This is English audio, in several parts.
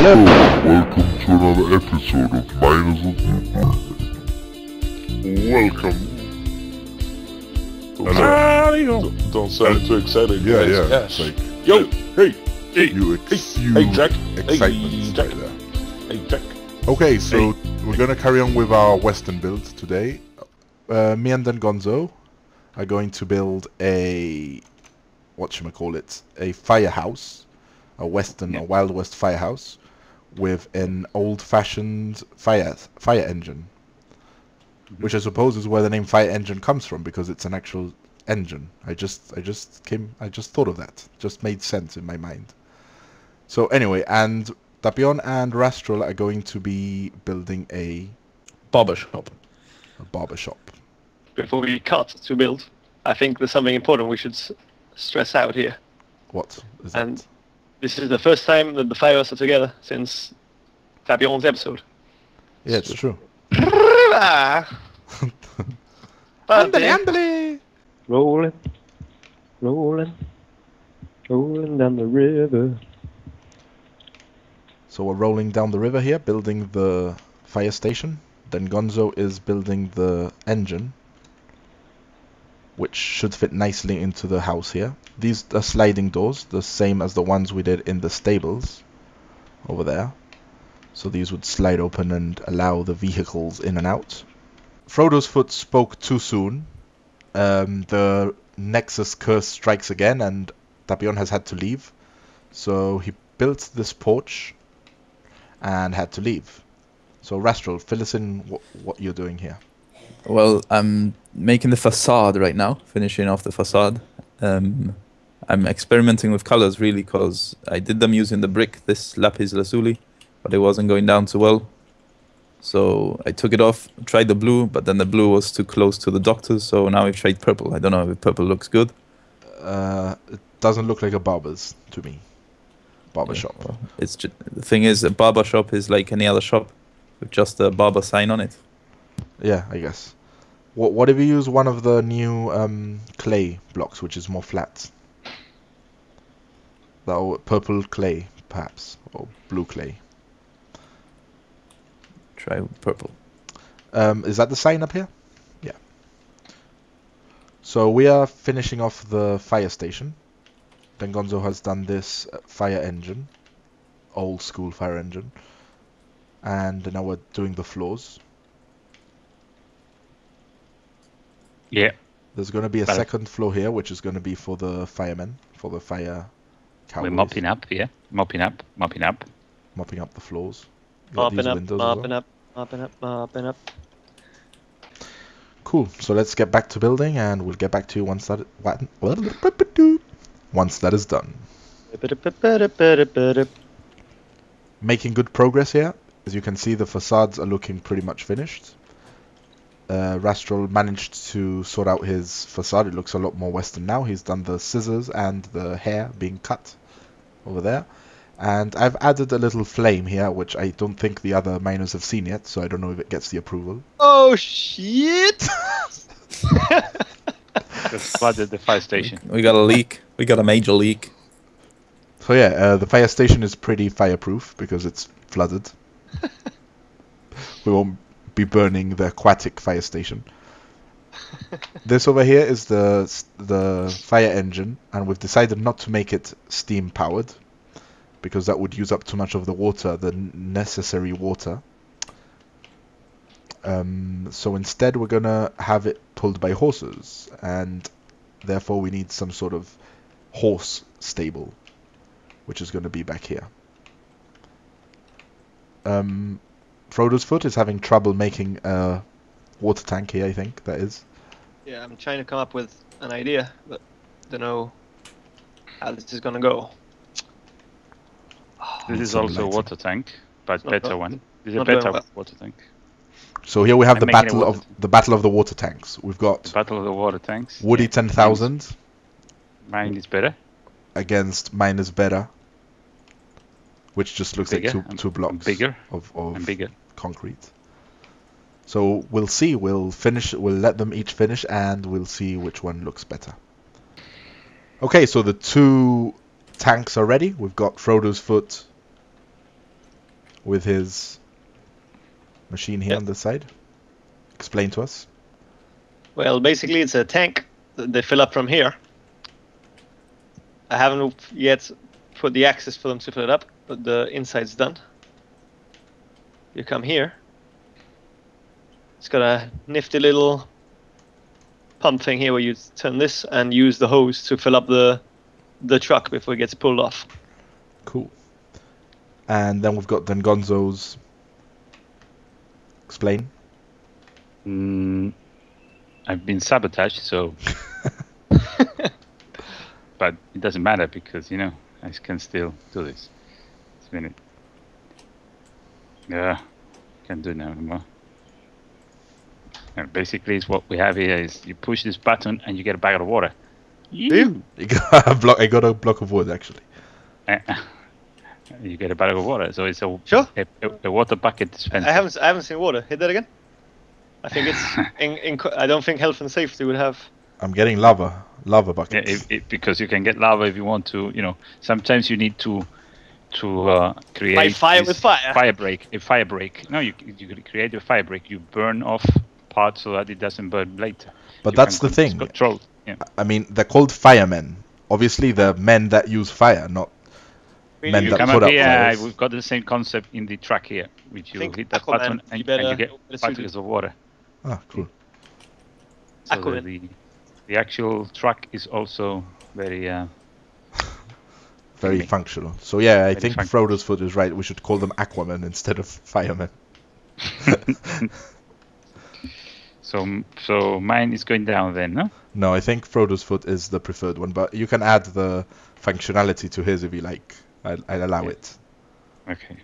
Welcome to another episode of Miners and Welcome. Hello. Don't sound too excited. Yeah, guys. yeah. Yes. It's like Yo, hey, you exude hey, Jack. excitement Hey, right Jack. there. Hey, Jack. Okay, so we're gonna carry on with our Western build today. Me and then Gonzo are going to build a a firehouse, a Wild West firehouse with an old-fashioned fire engine, which I suppose is where the name fire engine comes from, because it's an actual engine. I just thought of that. Just made sense in my mind. So anyway, and Tapion and Rastral are going to be building a Barbershop. barbershop. Before we cut to build, I think there's something important we should stress out here. What is And that? this is the first time that the Firehouse are together since Fabion's episode. Yeah, it's true. Andale! Rolling, rolling, rolling down the river. So we're rolling down the river here, building the fire station. Then Gonzo is building the engine, which should fit nicely into the house here. These are sliding doors, the same as the ones we did in the stables over there. So these would slide open and allow the vehicles in and out. Frodo's foot spoke too soon. The Nexus curse strikes again, and Tapion has had to leave. So he built this porch and had to leave. So Rastral, fill us in what you're doing here. Well, I'm making the facade right now, finishing off the facade. I'm experimenting with colors really, because I did them using the brick, this lapis lazuli, but it wasn't going down too well. So I took it off, tried the blue, but then the blue was too close to the doctor's, so now I've tried purple. I don't know if purple looks good. It doesn't look like a barber's to me. Barbershop. Yeah, well, it's the thing is, a barbershop is like any other shop with just a barber sign on it. Yeah, I guess. What if you use one of the new clay blocks, which is more flat? Purple clay, perhaps, or blue clay. Try purple. Is that the sign up here? Yeah. So we are finishing off the fire station. Then Gonzo has done this fire engine, old school fire engine, and now we're doing the floors. Yeah. There's going to be a second floor here, which is going to be for the firemen, for the fire cowboys. We're mopping up, yeah. Mopping up. Mopping up the floors. Mopping up, mopping up, mopping up, mopping up. Cool. So let's get back to building, and we'll get back to you once that is done. Making good progress here. As you can see, the facades are looking pretty much finished. Rastral managed to sort out his facade. It looks a lot more Western now. He's done the scissors and the hair being cut over there. And I've added a little flame here, which I don't think the other miners have seen yet, so I don't know if it gets the approval. Oh shit! Just flooded the fire station. We got a leak. We got a major leak. So yeah, the fire station is pretty fireproof because it's flooded. We won't be burning the aquatic fire station. This over here is the fire engine, and we've decided not to make it steam powered because that would use up too much of the water, the necessary water. So instead we're gonna have it pulled by horses, and therefore we need some sort of horse stable, which is going to be back here. Frodo's foot is having trouble making a water tank here, I think that is. Yeah, I'm trying to come up with an idea, but don't know how this is gonna go. This is also a water tank, but better one. This is a not better going well. water tank. So here we have I'm the making battle of the water tanks. We've got Battle of the water tanks. Woody 10,000 Mine is better. against Miners Better, which just looks Bigger. like two blocks Bigger. of And bigger. concrete. So we'll see. We'll let them each finish, and we'll see which one looks better. Okay, so the two tanks are ready. We've got Frodo's foot with his machine here Yep. on this side? Explain to us. Well, basically, it's a tank. They fill up from here. I haven't yet put the access for them to fill it up, but the inside's done. You come here. It's got a nifty little pump thing here where you turn this and use the hose to fill up the truck before it gets pulled off. Cool. And then we've got Gonzo's. Explain. I've been sabotaged, so. But it doesn't matter because, you know, I can still do this. Just a minute. Yeah, can't do it now anymore. And basically, it's what we have here is you push this button and you get a bag of water. you? I got a block of wood actually. You get a bag of water, so it's a Sure. a water bucket dispenser. I haven't seen water. Hit that again. I think it's I don't think health and safety would have. I'm getting lava Yeah, buckets. because you can get lava if you want to. You know, sometimes you need to create Fight fire this with fire. A fire break. No, you could create a fire break. You burn off parts so that it doesn't burn later. But You that's can the thing. Control. Yeah. I mean, they're called firemen. Obviously, they're men that use fire, not men You that come put up up here. fires. We've got the same concept in the track here, which you Think hit that Aquaman, button you and you better get suit particles of water. Ah, cool. So Aquaman. the actual truck is also very Very me. functional. So yeah, I Very think functional. Frodo's foot is right. We should call them Aquaman instead of firemen. So mine is going down then, no? No, I think Frodo's foot is the preferred one, but you can add the functionality to his if you like. I'll allow Yeah. it. Okay.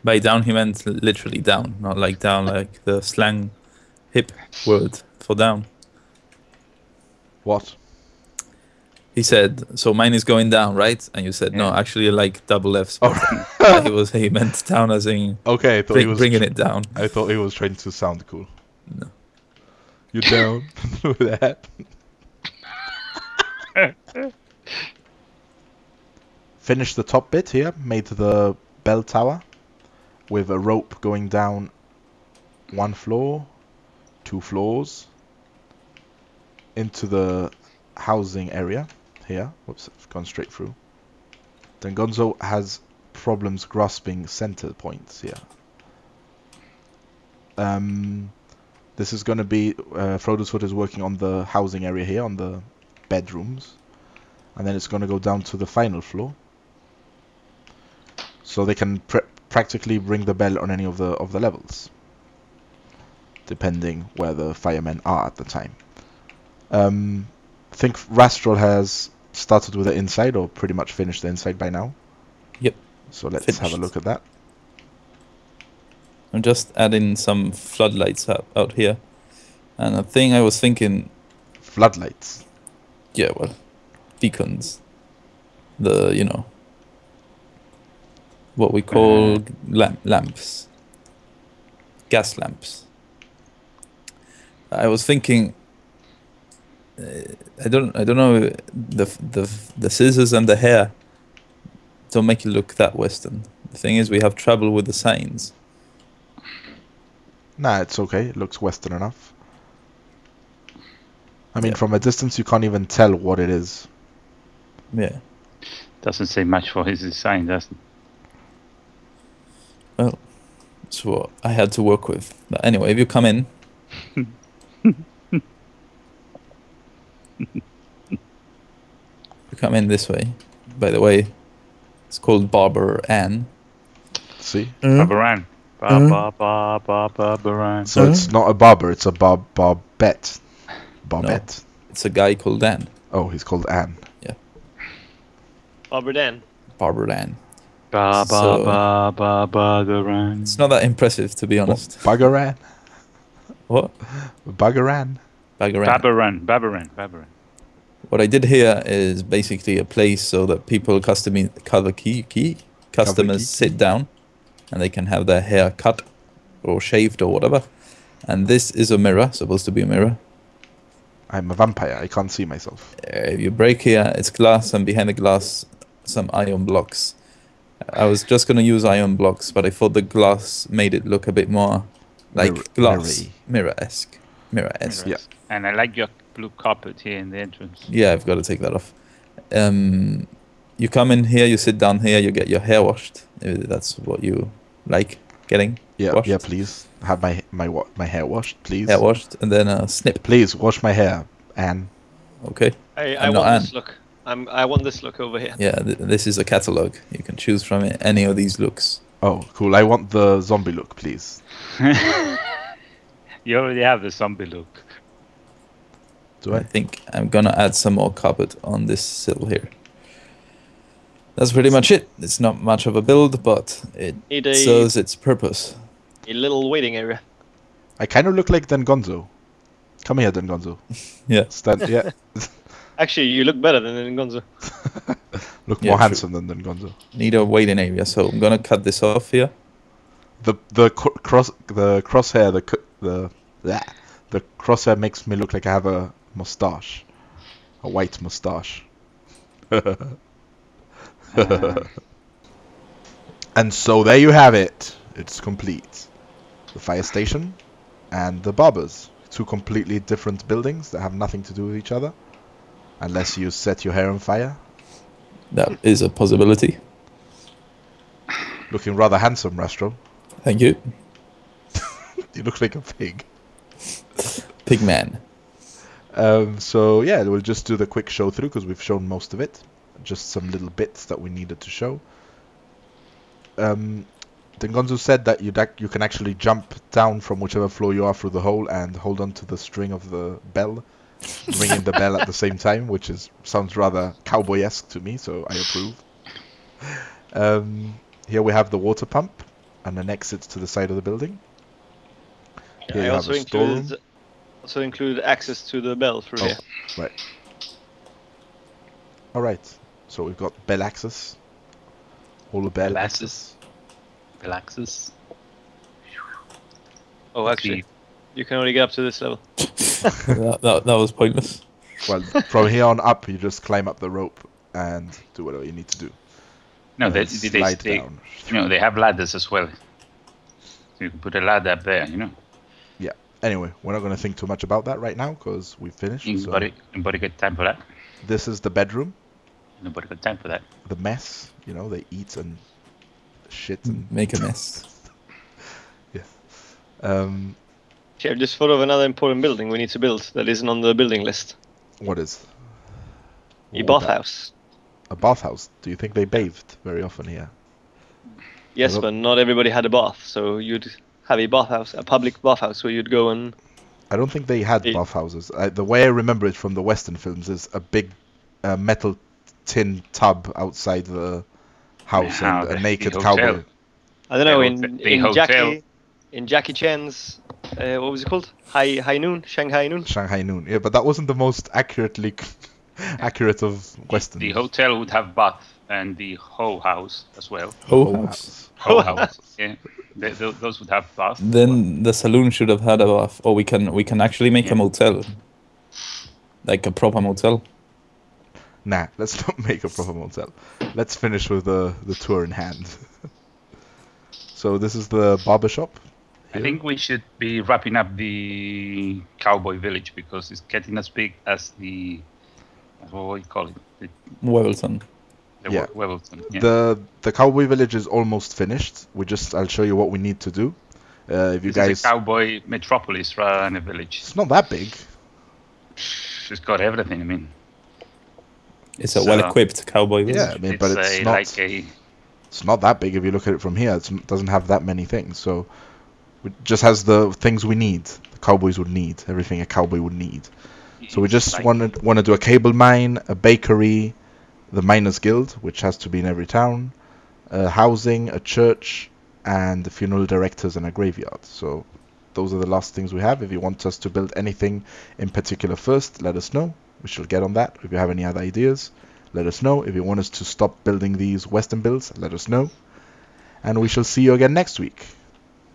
By down, he meant literally down, not like down like the slang hip word for down. What? He said, so mine is going down, right? And you said, no, Yeah. actually like double F's. Oh, He meant down as in okay. I thought he was bringing it down. I thought he was trying to sound cool. No. You down with that? Finished the top bit here. Made the bell tower with a rope going down 1 floor, 2 floors into the housing area here. Whoops, I've gone straight through. Then Gonzo has problems grasping center points here. This is going to be Frodo's foot is working on the housing area here, on the bedrooms, and then it's going to go down to the final floor, so they can practically ring the bell on any of the levels, depending where the firemen are at the time. I think Rastrol has started with the inside, or pretty much finished the inside by now. Yep. So let's have a Finished. look at that. I'm just adding some floodlights out here. And a thing I was thinking, Floodlights. yeah, well, beacons. The, you know, what we call lamps. Gas lamps. I was thinking, I don't know, the scissors and the hair don't make it look that Western. The thing is, we have trouble with the signs. Nah, it's okay. It looks Western enough. I mean, Yeah. from a distance, you can't even tell what it is. Yeah. Doesn't say much for his design, does it? Well, that's what I had to work with. But anyway, if you come in, you come in this way. By the way, it's called Barber Ann. See? Barberan. Barberan. So it's not a barber, it's a barbette. Barbette. It's a guy called Ann. Oh, he's called Anne. Barbara Dan. Barber Ann. Barberan. It's not that impressive, to be honest. Buggeran? What? Buggeran? Barber Ann. Barberan. What I did here is basically a place so that people, customers sit down and they can have their hair cut or shaved or whatever. And this is a mirror, supposed to be a mirror. I'm a vampire, I can't see myself. If you break here, it's glass, and behind the glass, some iron blocks. I was just gonna use iron blocks, but I thought the glass made it look a bit more like glass, mirror-esque. Mirror-esque. Yeah. And I like your blue carpet here in the entrance. Yeah, I've got to take that off. You come in here, you sit down here, you get your hair washed. If that's what you like getting. Yeah, washed. yeah, please. Have my hair washed, please. Hair washed, and then a snip. Please, wash my hair, Anne. Okay. I I'm not want Anne. this look. I want this look over here. Yeah, this is a catalog. You can choose from it, any of these looks. Oh, cool. I want the zombie look, please. You already have the zombie look. Do I I? think I'm gonna add some more carpet on this sill here. That's pretty much it. It's not much of a build, but it Need a, serves its purpose. a little waiting area. I kind of look like Dengonzo. Come here, Dengonzo. Yeah. Stand. Yeah. Actually, you look better than Gonzo. Look Yeah, more true. handsome than Dengonzo. Need a waiting area, so I'm gonna cut this off here. The crosshair the crosshair makes me look like I have a mustache, a white mustache. And so there you have it. It's complete. The fire station and the Barbers. Two completely different buildings that have nothing to do with each other, unless you set your hair on fire. That is a possibility. Looking rather handsome, Rastro. Thank you. You look like a pig. Pigman. So yeah, we'll just do the quick show through because we've shown most of it. Just some little bits that we needed to show. Dengonzo said that you can actually jump down from whichever floor you are through the hole and hold on to the string of the bell, ringing the bell at the same time, which sounds rather cowboy-esque to me, so I approve. Here we have the water pump and an exit to the side of the building. Here I you have also a storeroom. included access to the bell through here. Right. Alright, so we've got bell access. All the bell access. Relaxes. Oh, actually, you can only get up to this level. that was pointless. Well, from here on up, you just climb up the rope and do whatever you need to do. No, they slide down. they have ladders as well. So you can put a ladder up there, you know. Yeah. Anyway, we're not going to think too much about that right now because we've finished. So Nobody got time for that. this is the bedroom. Nobody got time for that. The mess. You know, they eat and shit and Make a mess. Here, just thought of another important building we need to build that isn't on the building list. what is? A What about- bathhouse. A bathhouse. Do you think they bathed very often here? Yes, Well, but not everybody had a bath, so you'd have a bathhouse, a public bathhouse where you'd go and... I don't think they had They- bathhouses. The way I remember it from the Western films is a big metal tin tub outside the house Yeah, and a the naked hotel. cowboy. I don't know, The hotel. in Jackie Chan's, what was it called? High Noon? Shanghai Noon? Shanghai Noon. Yeah, but that wasn't the most accurately accurate of Western. The hotel would have bath and the hoe house as well. Oh, house. Hoe house. Yeah. Those would have bath. Then the saloon should have had a bath, or we can actually make a motel, like a proper motel. Nah, let's not make a proper motel. Let's finish with the tour in hand. So this is the barbershop. I think we should be wrapping up the cowboy village because it's getting as big as the what do you call it? Wevelton. Yeah. Wevelton. Yeah. The cowboy village is almost finished. I'll show you what we need to do. If you This is guys, a cowboy metropolis rather than a village. it's not that big. It's got everything. I mean, It's a So- well-equipped cowboy village. Yeah, I mean, but it's not. like a It's not that big if you look at it from here. It doesn't have that many things, so it just has the things we need. The cowboys would need everything a cowboy would need. So we just like- want to do a cable mine, a bakery, the miners' guild, which has to be in every town, housing, a church, and the funeral directors and a graveyard. So those are the last things we have. If you want us to build anything in particular first, let us know. We shall get on that. If you have any other ideas, let us know. If you want us to stop building these Western builds, let us know. And we shall see you again next week.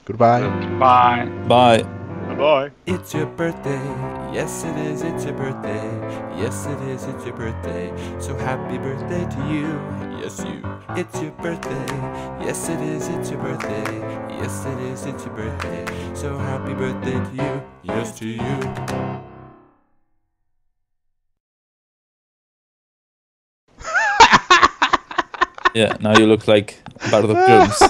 Goodbye. Bye. Bye. Bye. It's your birthday, yes it is, it's your birthday, yes it is, it's your birthday, so happy birthday to you, Yes, you. It's your birthday. Yes, it is. It's your birthday. Yes, it is. It's your birthday. So happy birthday to you. Yes, to you. Yeah, now you look like Bard of Drums.